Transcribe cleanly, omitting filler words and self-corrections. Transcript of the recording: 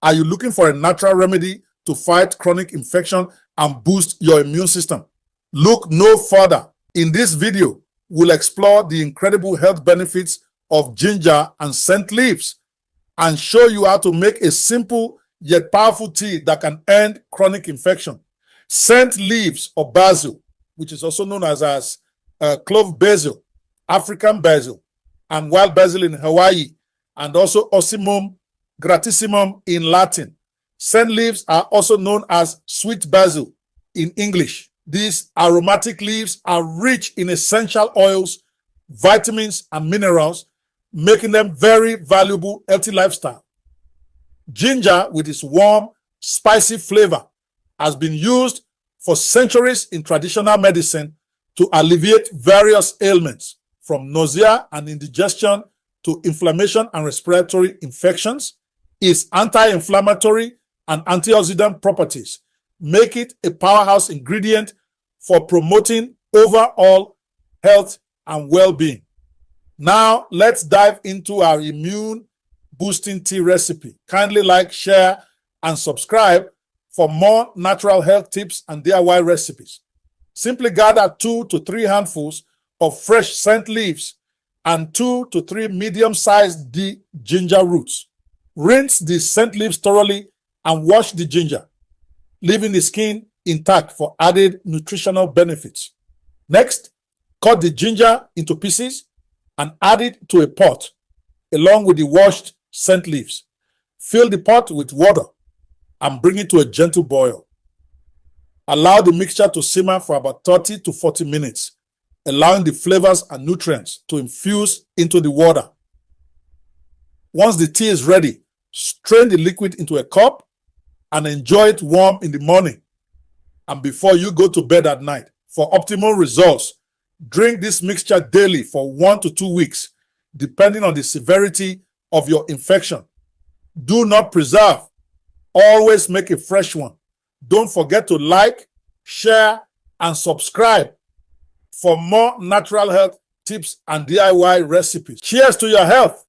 Are you looking for a natural remedy to fight chronic infection and boost your immune system? Look no further. In this video, we'll explore the incredible health benefits of ginger and scent leaves and show you how to make a simple yet powerful tea that can end chronic infection. Scent leaves or basil, which is also known as clove basil, African basil, and wild basil in Hawaii, and also Ocimum gratissimum in Latin. Scent leaves are also known as sweet basil in English. These aromatic leaves are rich in essential oils, vitamins, and minerals, making them very valuable healthy lifestyle. Ginger, with its warm, spicy flavor, has been used for centuries in traditional medicine to alleviate various ailments, from nausea and indigestion to inflammation and respiratory infections. Its anti-inflammatory and antioxidant properties make it a powerhouse ingredient for promoting overall health and well-being. Now, let's dive into our immune boosting tea recipe. Kindly like, share, and subscribe for more natural health tips and DIY recipes. Simply gather 2 to 3 handfuls of fresh scent leaves and 2 to 3 medium-sized ginger roots. Rinse the scent leaves thoroughly and wash the ginger, leaving the skin intact for added nutritional benefits. Next, cut the ginger into pieces and add it to a pot along with the washed scent leaves. Fill the pot with water and bring it to a gentle boil. Allow the mixture to simmer for about 30 to 40 minutes, allowing the flavors and nutrients to infuse into the water. Once the tea is ready, strain the liquid into a cup and enjoy it warm in the morning and before you go to bed at night. For optimal results, drink this mixture daily for 1 to 2 weeks, depending on the severity of your infection. Do not preserve. Always make a fresh one. Don't forget to like, share, and subscribe for more natural health tips and DIY recipes. Cheers to your health.